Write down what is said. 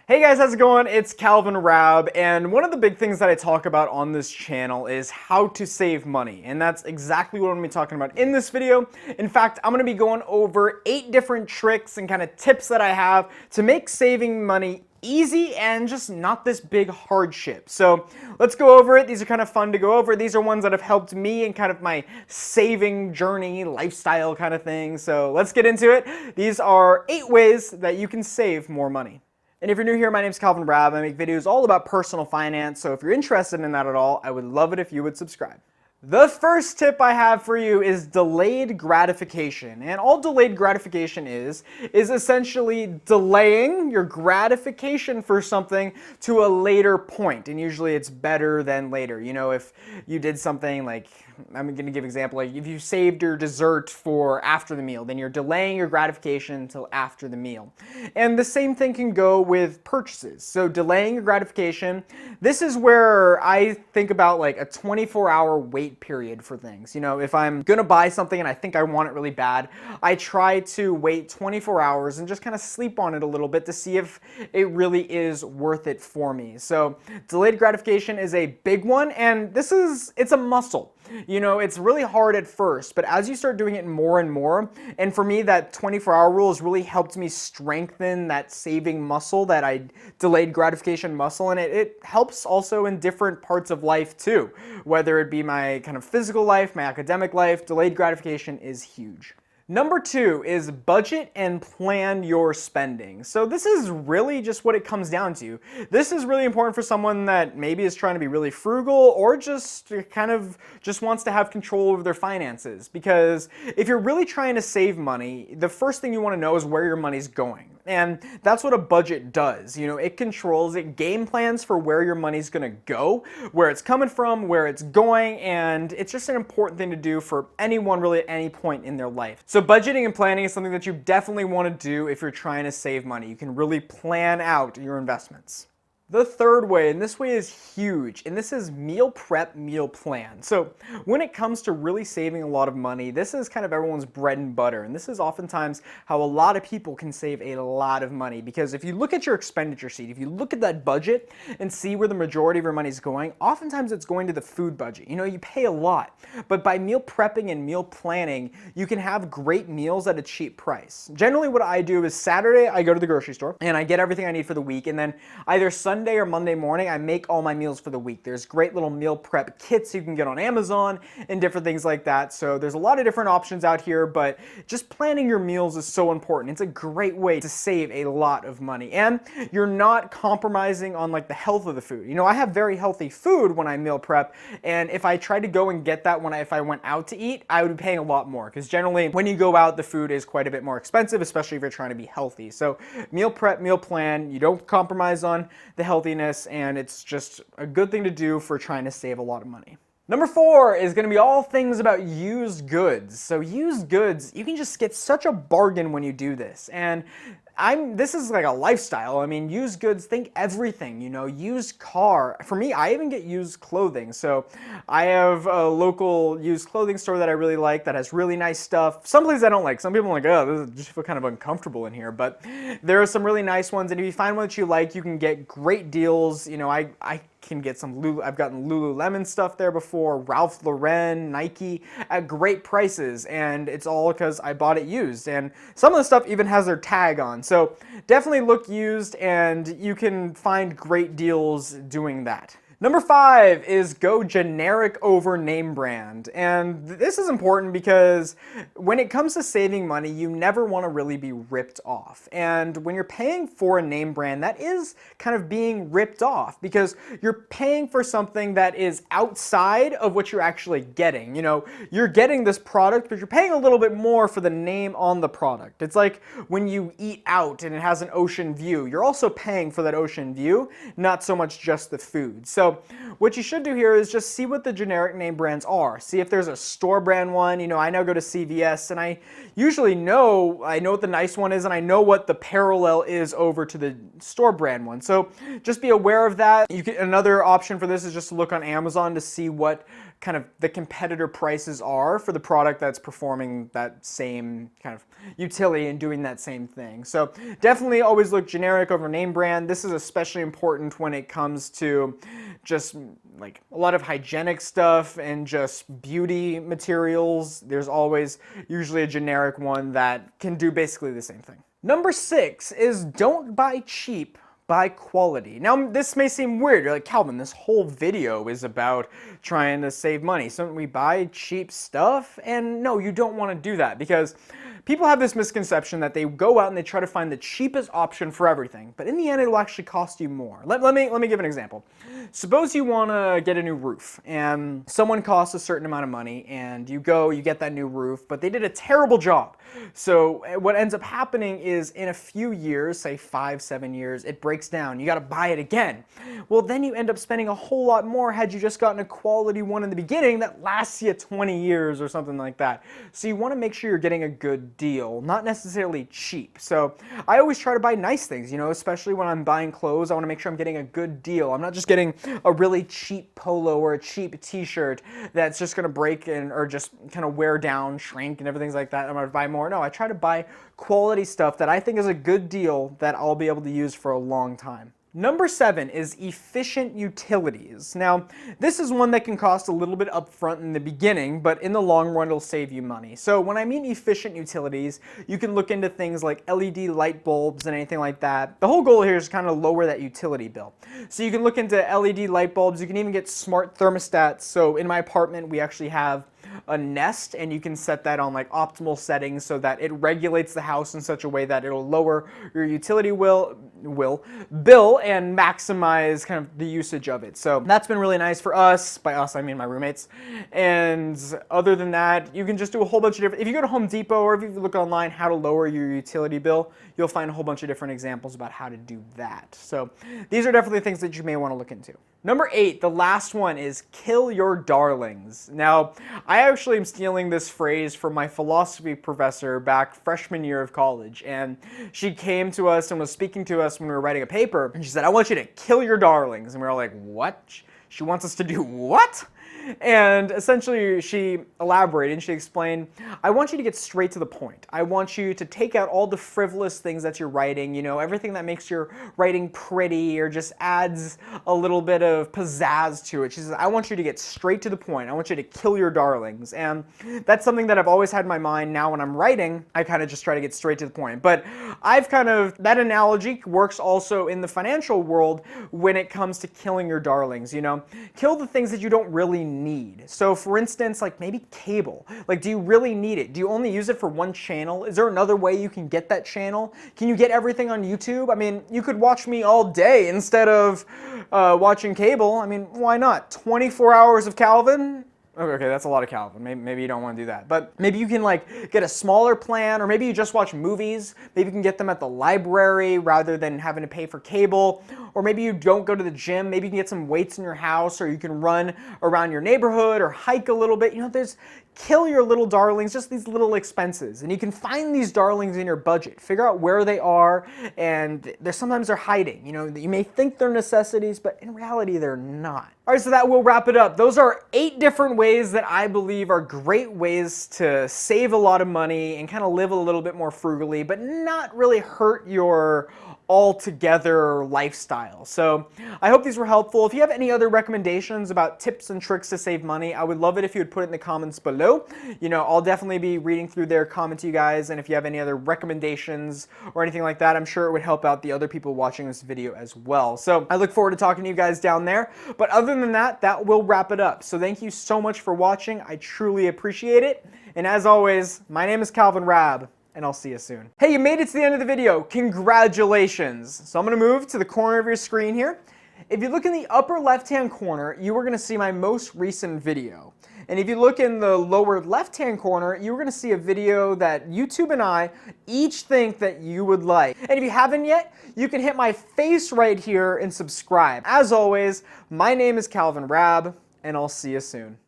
Hey guys, how's it going? It's Calvin Raab, and one of the big things that I talk about on this channel is how to save money, and that's exactly what I'm going to be talking about in this video. In fact, I'm going to be going over 8 different tricks and kind of tips that I have to make saving money easy and just not this big hardship. So let's go over it. These are kind of fun to go over. These are ones that have helped me in kind of my saving journey, lifestyle kind of thing. So let's get into it. These are 8 ways that you can save more money. And if you're new here, my name is Calvin Raab. I make videos all about personal finance, so if you're interested in that at all, I would love it if you would subscribe. The first tip I have for you is delayed gratification. And all delayed gratification is essentially delaying your gratification for something to a later point. And usually it's better than later. You know, if you did something like, I'm going to give an example, like if you saved your dessert for after the meal, then you're delaying your gratification until after the meal. And the same thing can go with purchases. So delaying your gratification, this is where I think about like a 24-hour wait period for things. You know, if I'm gonna buy something and I think I want it really bad, I try to wait 24 hours and just kind of sleep on it a little bit to see if it really is worth it for me. So delayed gratification is a big one, and it's a muscle. You know, it's really hard at first, but as you start doing it more and more, and for me that 24-hour rule has really helped me strengthen that saving muscle, that delayed gratification muscle, and it helps also in different parts of life too. Whether it be my kind of physical life, my academic life, delayed gratification is huge. Number 2 is budget and plan your spending. So this is really just what it comes down to. This is really important for someone that maybe is trying to be really frugal or just wants to have control over their finances. Because if you're really trying to save money, the first thing you want to know is where your money's going. And that's what a budget does. You know, it game plans for where your money's gonna go, where it's coming from, where it's going, and it's just an important thing to do for anyone really at any point in their life. So budgeting and planning is something that you definitely wanna do if you're trying to save money. You can really plan out your investments. The third way, and this way is huge, and this is meal prep, meal plan. So when it comes to really saving a lot of money, this is kind of everyone's bread and butter, and this is oftentimes how a lot of people can save a lot of money. Because if you look at your expenditure sheet, if you look at that budget and see where the majority of your money is going, oftentimes it's going to the food budget. You know, you pay a lot, but by meal prepping and meal planning, you can have great meals at a cheap price. Generally what I do is Saturday, I go to the grocery store and I get everything I need for the week, and then either Sunday or Monday morning, I make all my meals for the week. There's great little meal prep kits you can get on Amazon and different things like that. So there's a lot of different options out here, but just planning your meals is so important. It's a great way to save a lot of money, and you're not compromising on like the health of the food. You know, I have very healthy food when I meal prep, and if I tried to go and get that if I went out to eat, I would be paying a lot more, because generally when you go out, the food is quite a bit more expensive, especially if you're trying to be healthy. So meal prep, meal plan, you don't compromise on the healthiness, and it's just a good thing to do for trying to save a lot of money. Number 4 is going to be all things about used goods. So used goods, you can just get such a bargain when you do this. And this is like a lifestyle. I mean, used goods, think everything, you know, used car. For me, I even get used clothing. So I have a local used clothing store that I really like that has really nice stuff. Some places I don't like. Some people are like, oh, this just feel kind of uncomfortable in here. But there are some really nice ones. And if you find one that you like, you can get great deals. You know, I can get I've gotten Lululemon stuff there before, Ralph Lauren, Nike at great prices, and it's all because I bought it used. And some of the stuff even has their tag on. So definitely look used, and you can find great deals doing that. Number 5 is go generic over name brand. And this is important because when it comes to saving money, you never want to really be ripped off. And when you're paying for a name brand, that is kind of being ripped off, because you're paying for something that is outside of what you're actually getting. You know, you're getting this product, but you're paying a little bit more for the name on the product. It's like when you eat out and it has an ocean view, you're also paying for that ocean view, not so much just the food. So what you should do here is just see what the generic name brands are. See if there's a store brand one. You know, I now go to CVS, and I usually know what the nice one is, and I know what the parallel is over to the store brand one. So just be aware of that. Another option for this is just to look on Amazon to see what kind of the competitor prices are for the product that's performing that same kind of utility and doing that same thing. So definitely always look generic over name brand. This is especially important when it comes to just like a lot of hygienic stuff and just beauty materials. There's always usually a generic one that can do basically the same thing. Number 6 is don't buy cheap, buy quality. Now, this may seem weird. You're like, Calvin, this whole video is about trying to save money. So we buy cheap stuff? And no, you don't want to do that, because people have this misconception that they go out and they try to find the cheapest option for everything, but in the end, it will actually cost you more. Let me give an example. Suppose you want to get a new roof, and someone costs a certain amount of money, and you get that new roof, but they did a terrible job. So what ends up happening is in a few years, say 5-7 years, it breaks down. You got to buy it again. Well, then you end up spending a whole lot more had you just gotten a quality one in the beginning that lasts you 20 years or something like that. So you want to make sure you're getting a good deal, not necessarily cheap. So I always try to buy nice things, especially when I'm buying clothes. I want to make sure I'm getting a good deal. I'm not just getting a really cheap polo or a cheap t-shirt that's just going to break or just kind of wear down, shrink, and everything like that. I'm going to buy more. No, I try to buy quality stuff that I think is a good deal that I'll be able to use for a long time. Number 7 is efficient utilities. Now, this is one that can cost a little bit upfront in the beginning, but in the long run, it'll save you money. So when I mean efficient utilities, you can look into things like LED light bulbs and anything like that. The whole goal here is to kind of lower that utility bill. So you can look into LED light bulbs. You can even get smart thermostats. So in my apartment, we actually have a Nest, and you can set that on like optimal settings so that it regulates the house in such a way that it'll lower your utility bill and maximize kind of the usage of it. So that's been really nice for us. By us, I mean my roommates. And other than that, you can just do a whole bunch of different, if you go to Home Depot or if you look online how to lower your utility bill, you'll find a whole bunch of different examples about how to do that. So these are definitely things that you may want to look into. Number 8, the last one, is kill your darlings. Now, I actually am stealing this phrase from my philosophy professor back freshman year of college, and she came to us and was speaking to us when we were writing a paper, and she said, I want you to kill your darlings. And we were all like, what? She wants us to do what? And essentially she elaborated and she explained, I want you to get straight to the point. I want you to take out all the frivolous things that you're writing, everything that makes your writing pretty or just adds a little bit of pizzazz to it. She says, I want you to get straight to the point. I want you to kill your darlings. And that's something that I've always had in my mind. Now when I'm writing, I kind of just try to get straight to the point. But that analogy works also in the financial world when it comes to killing your darlings, Kill the things that you don't really need. So for instance, like maybe cable. Like, do you really need it? Do you only use it for one channel? Is there another way you can get that channel? Can you get everything on YouTube? I mean, you could watch me all day instead of watching cable. I mean, why not? 24 hours of Calvin? Okay, that's a lot of Calvin. Maybe you don't want to do that. But maybe you can like get a smaller plan, or maybe you just watch movies. Maybe you can get them at the library rather than having to pay for cable. Or maybe you don't go to the gym. Maybe you can get some weights in your house, or you can run around your neighborhood or hike a little bit. Kill your little darlings, just these little expenses. And you can find these darlings in your budget. Figure out where they are, and sometimes they're hiding. You may think they're necessities, but in reality, they're not. All right, so that will wrap it up. Those are 8 different ways that I believe are great ways to save a lot of money and kind of live a little bit more frugally, but not really hurt your all-together lifestyle. So I hope these were helpful. If you have any other recommendations about tips and tricks to save money, I would love it if you would put it in the comments below. I'll definitely be reading through their comments, you guys, and if you have any other recommendations or anything like that, I'm sure it would help out the other people watching this video as well. So I look forward to talking to you guys down there. But other than that, that will wrap it up. So thank you so much for watching. I truly appreciate it. And as always, my name is Calvin Raab, and I'll see you soon. Hey, you made it to the end of the video. Congratulations. So I'm gonna move to the corner of your screen here. If you look in the upper left-hand corner, you are gonna see my most recent video. And if you look in the lower left-hand corner, you're gonna see a video that YouTube and I each think that you would like. And if you haven't yet, you can hit my face right here and subscribe. As always, my name is Calvin Raab, and I'll see you soon.